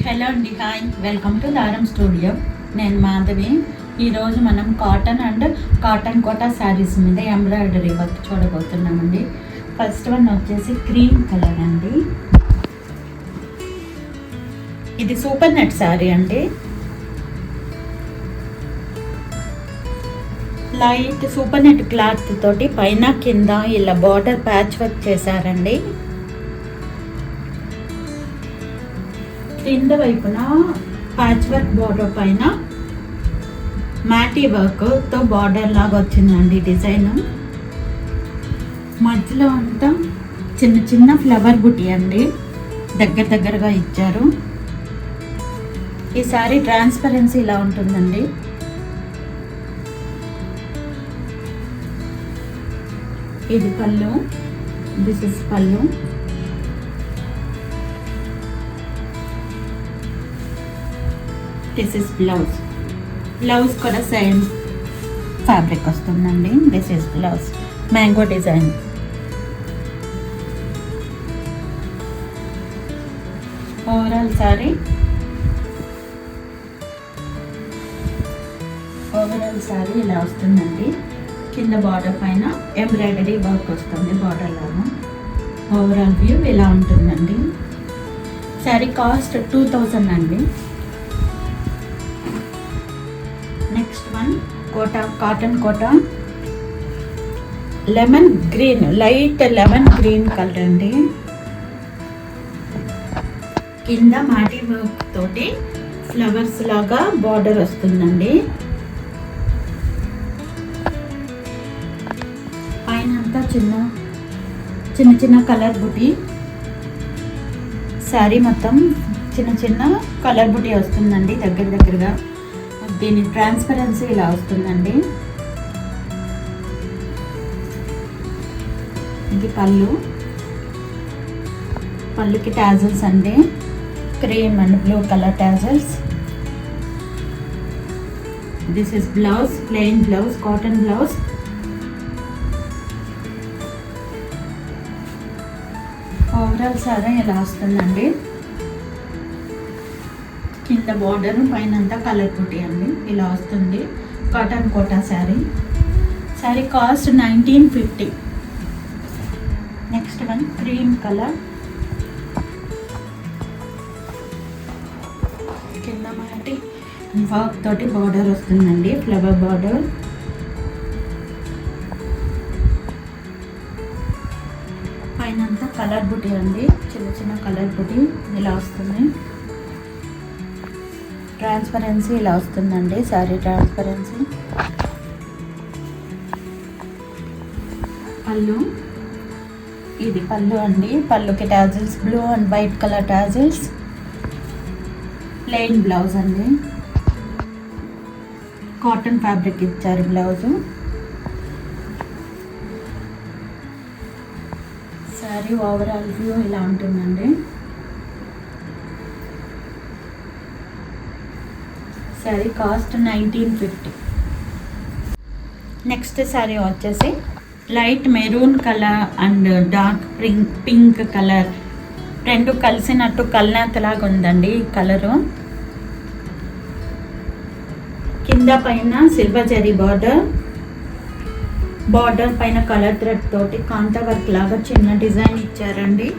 Hello అండి, hi, welcome to Daaram studio. నేను మాధవి. ఈరోజు మనం cotton and cotton Kota saris మీద ఎంబ్రాయిడరీ వర్క్ చూడబోతున్నామండి. ఫస్ట్ వన్ వచ్చేసి క్రీమ్ కలర్ అండి. ఇది సూపర్ నెట్ శారీ అండి. లైట్ సూపర్ నెట్ క్లాత్ తోటి పైన కింద ఇలా బార్డర్ ప్యాచ్ వర్క్ చేశారండి. కింద వైపున ప్యాచ్ వర్క్ బార్డర్ పైన మ్యాటీ వర్క్తో బార్డర్ లాగా వచ్చిందండి డిజైన్. మధ్యలో అంతా చిన్న చిన్న ఫ్లవర్ బుటీ అండి, దగ్గరగా ఇచ్చారు. ఈ సారీ ట్రాన్స్పరెన్సీ ఇలా ఉంటుందండి. ఇది పళ్ళు, this is pallu. This is blouse. Blouse కూడా సేమ్ ఫ్యాబ్రిక్ వస్తుందండి. This is blouse, mango design. Overall sari ఇలా వస్తుందండి. కింద బార్డర్ పైన ఎంబ్రాయిడరీ వర్క్ వస్తుంది బార్డర్ లాగా. ఓవరాల్ వ్యూ ఇలా ఉంటుందండి. సారీ కాస్ట్ 2000 అండి. Next one Kota, cotton Kota, lemon green, light lemon green colour అండి. కింద మాటీ వర్క్ తోటి ఫ్లవర్స్ లాగా బార్డర్ వస్తుందండి. పైన అంతా చిన్న చిన్న కలర్ బుటీ. శారీ మొత్తం చిన్న కలర్ బుటీ వస్తుందండి దగ్గరగా. దీని ట్రాన్స్పరెన్సీ ఇలా వస్తుందండి. ఇది పళ్ళుకి టాజల్స్ అండి, cream and blue colour tassels. This is blouse, plain blouse, cotton blouse. Overall sari ఇలా వస్తుందండి. కింద బార్డర్ పైన అంతా కలర్ బుటీ అండి ఇలా వస్తుంది. Cotton Kota sari cost 1950. Next one cream colour. కింద మనకి వర్క్ తోటి బార్డర్ వస్తుందండి, ఫ్లవర్ బార్డర్. పైన అంతా కలర్ బుటీ అండి, చిన్న కలర్ బుటీ ఇలా వస్తుంది. ట్రాన్స్పరెన్సీ ఇలా వస్తుందండి శారీ ట్రాన్స్పరెన్సీ. పళ్ళు, ఇది పళ్ళు అండి. పళ్ళుకి tassels, blue and white colour tassels. Plain blouse అండి, కాటన్ ఫ్యాబ్రిక్ ఇచ్చారు బ్లౌజు. శారీ ఓవరాల్ వ్యూ ఇలా ఉంటుందండి. శారీ కాస్ట్ 1950. నెక్స్ట్ శారీ వచ్చేసి light maroon colour and dark pink colour రెండు కలిసినట్టు కల్నాతలాగా ఉందండి ఈ కలరు. కింద పైన సిల్వర్ జరీ బార్డర్ పైన కలర్ థ్రెడ్ తోటి కాంతా వర్క్ లాగా చిన్న డిజైన్ ఇచ్చారండి.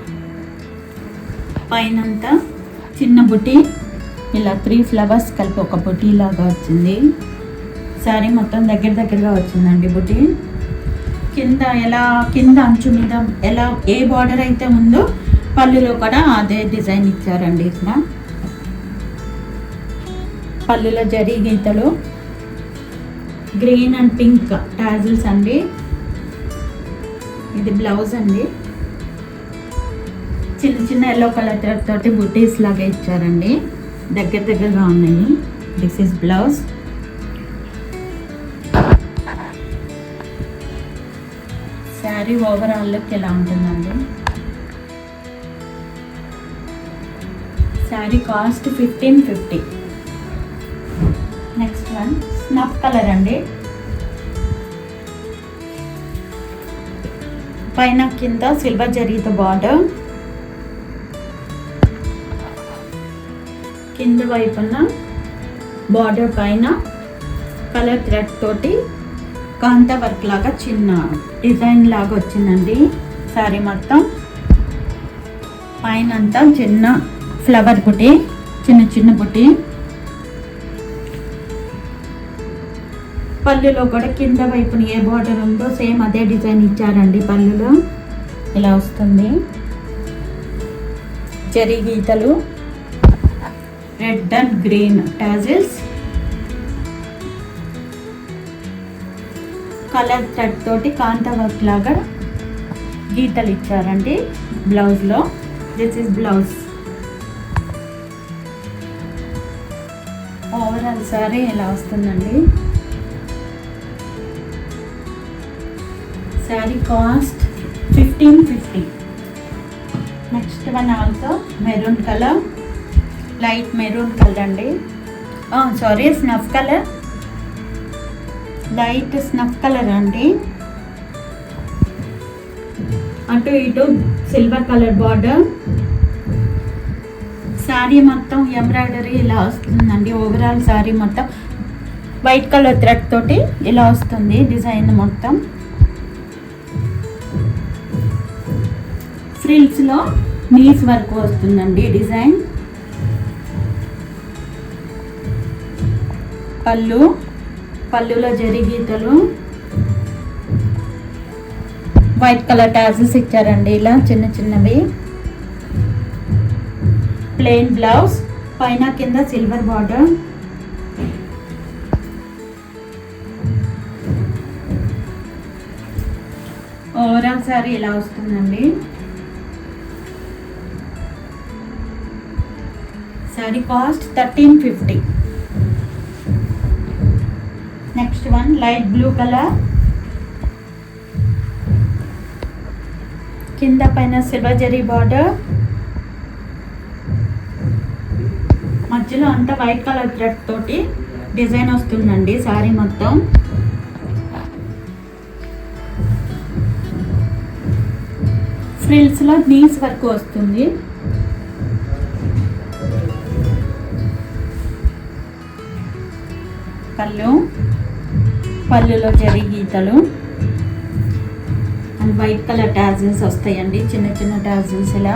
పైనంతా చిన్న బుటీ, ఇలా 3 ఫ్లవర్స్ కలిపి ఒక బుటీ లాగా వచ్చింది. శారీ మొత్తం దగ్గరగా వచ్చిందండి బుటీ. కింద అంచు మీద ఎలా ఏ బార్డర్ అయితే ఉందో పళ్ళులో కూడా అదే డిజైన్ ఇచ్చారండి. ఇక్కడ పళ్ళులో జరీ గీతలు, గ్రీన్ అండ్ పింక్ టాజిల్స్ అండి. ఇది బ్లౌజ్ అండి. చిన్న ఎల్లో కలర్ తోటి బుటీస్ లాగా ఇచ్చారండి, దగ్గరగా ఉన్నాయి. This is blouse. Sari overall look ఎలా ఉంటుందండి. Sari cost 1550. Next one snuff colour అండి. పైన కింద సిల్వర్ జరీతో బార్డర్, కింద వైపున బార్డర్ పైన కలర్ థ్రెడ్ తోటి కాంతా వర్క్ లాగా చిన్న డిజైన్ లాగా వచ్చిందండి. శారీ మొత్తం పైన అంతా చిన్న ఫ్లవర్ బుటీ, చిన్న చిన్న బుటీ. పళ్ళులో కూడా కింద వైపున ఏ బార్డర్ ఉందో సేమ్ అదే డిజైన్ ఇచ్చారండి. పళ్ళులో ఇలా వస్తుంది. జరీ గీతలు, red and green tassels, colour thread తోటి కాంతా వర్క్ లాగా గీతలు ఇచ్చారండి బ్లౌజ్లో. This is blouse. Overall sari ఇలా వస్తుందండి. Sari cost 1550. Next one also maroon colour, light maroon colour అండి. Sorry, snuff colour, light snuff colour అండి. అటు ఇటు సిల్వర్ కలర్ బార్డర్. శారీ మొత్తం ఎంబ్రాయిడరీ ఇలా వస్తుందండి. ఓవరాల్ శారీ మొత్తం వైట్ కలర్ థ్రెడ్ తోటి ఇలా వస్తుంది డిజైన్ మొత్తం. ఫ్రిల్స్లో నీస్ వర్క్ వస్తుందండి డిజైన్. పళ్ళులో జరీ గీతలు, వైట్ కలర్ టాజిల్స్ ఇచ్చారండి ఇలా చిన్న చిన్నవి. ప్లెయిన్ బ్లౌజ్, పైన కింద సిల్వర్ బార్డర్. ఓవరాల్ సారీ ఇలా వస్తుందండి. Sorry cost 1350. Next one light blue colour, కింద పైన సిల్వర్ జరీ బార్డర్, మధ్యలో అంతా వైట్ కలర్ థ్రెడ్ తోటి డిజైన్ వస్తుందండి సారీ మొత్తం. ఫ్రిల్స్లో నీస్ వర్క్ వస్తుంది. పళ్ళులో జరీ గీతలు అండ్ వైట్ కలర్ టాజిల్స్ వస్తాయండి, చిన్న చిన్న టాజిల్స్ ఇలా.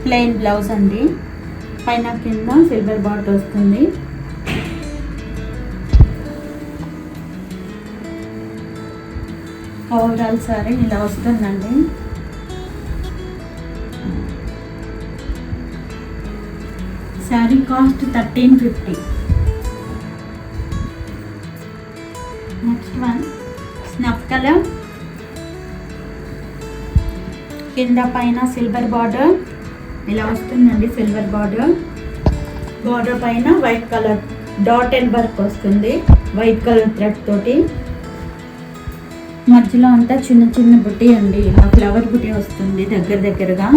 ప్లెయిన్ బ్లౌజ్ అండి, పైన కింద సిల్వర్ బార్డర్ వస్తుంది. ఓవరాల్ సారీ ఇలా వస్తుందండి. Sari cost 1350. Next one snuff colour, కింద పైన సిల్వర్ బార్డర్ ఇలా వస్తుందండి. సిల్వర్ బార్డర్ పైన white colour dot and work వస్తుంది వైట్ కలర్ థ్రెడ్ తోటి. మధ్యలో అంతా చిన్న చిన్న బుట్టి అండి, ఇలా ఫ్లవర్ బుట్టి వస్తుంది దగ్గరగా.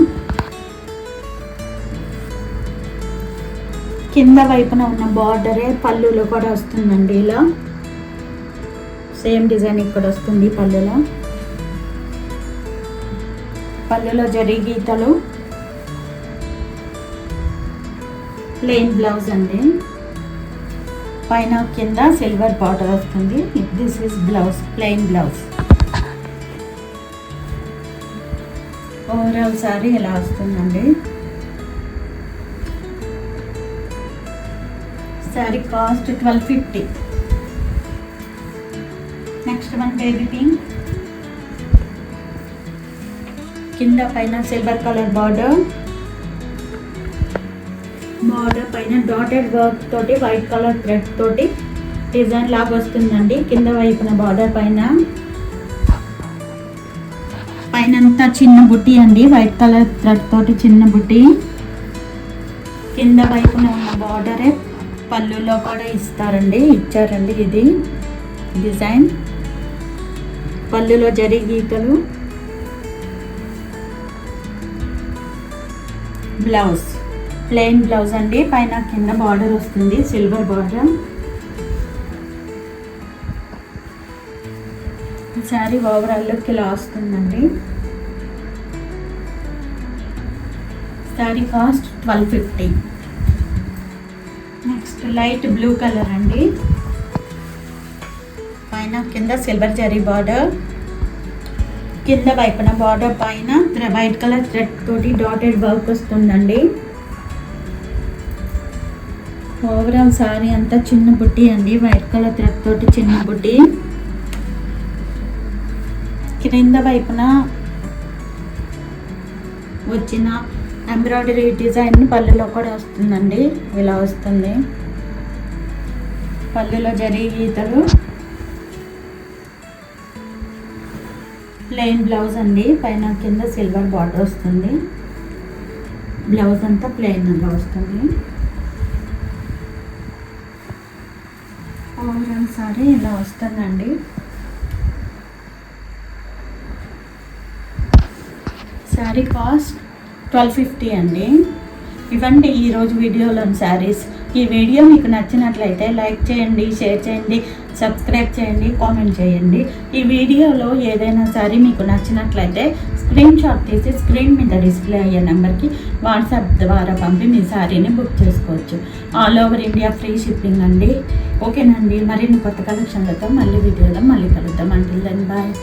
కింద వైపున ఉన్న బార్డరే పళ్ళులో కూడా వస్తుందండి ఇలా. సేమ్ డిజైన్ ఇక్కడ వస్తుంది పళ్ళులో జరీ గీతలు. ప్లెయిన్ బ్లౌజ్ అండి, పైన కింద సిల్వర్ బార్డర్ వస్తుంది. This is blouse, plain blouse. Overall sari ఇలా వస్తుందండి. Sari cost 1250. Next one baby pink, కింద పైన సిల్వర్ కలర్ బార్డర్ పైన డాటెడ్ వర్క్ తోటి వైట్ కలర్ థ్రెడ్ తోటి డిజైన్ లాగా వస్తుందండి. కింద వైపున బార్డర్ పైనంతా చిన్న బుట్టి అండి, వైట్ కలర్ థ్రెడ్ తోటి చిన్న బుట్టి. కింద వైపున ఉన్న బార్డరే పళ్ళులో కూడా ఇచ్చారండి ఇది డిజైన్. పళ్ళులో జరీ గీతలు. బ్లౌజ్ ప్లెయిన్ బ్లౌజ్ అండి, పైన కింద బార్డర్ వస్తుంది సిల్వర్ బార్డర్. ఈ శారీ ఓవరాల్ లుక్ ఇలా వస్తుందండి. Sari cost 1250. Next light blue colour అండి, పైన కింద సిల్వర్ జరీ బార్డర్, కింద వైపున బార్డర్ పైన వైట్ కలర్ థ్రెడ్ తోటి డాటెడ్ వర్క్ వస్తుందండి. ఓవరాల్ సారీ అంతా చిన్న బుట్టి అండి, వైట్ కలర్ థ్రెడ్ తోటి చిన్న బుట్టి. క్రింద వైపున వచ్చిన ఎంబ్రాయిడరీ డిజైన్ పళ్ళులో కూడా వస్తుందండి. ఇలా వస్తుంది పళ్ళులో జరీ గీతలు. ప్లెయిన్ బ్లౌజ్ అండి, పైన కింద సిల్వర్ బార్డర్ వస్తుంది. బ్లౌజ్ అంతా ప్లెయిన్గా వస్తుంది. ఓవరాల్ సారీ ఇలా వస్తుందండి. శారీ కాస్ట్ 1250 అండి. ఇవండి ఈరోజు వీడియోలోని శారీస్. ఈ వీడియో మీకు నచ్చినట్లయితే లైక్ చేయండి, షేర్ చేయండి, సబ్స్క్రైబ్ చేయండి, కామెంట్ చేయండి. ఈ వీడియోలో ఏదైనా శారీ మీకు నచ్చినట్లయితే స్క్రీన్ షాట్ తీసి స్క్రీన్ మీద డిస్ప్లే అయ్యే నెంబర్కి వాట్సాప్ ద్వారా పంపి మీ శారీని బుక్ చేసుకోవచ్చు. All over India free shipping అండి. ఓకేనండి, మరిన్ని కొత్త కలెక్షన్లతో మళ్ళీ వీడియోలో మళ్ళీ కలుద్దాం. Until then bye.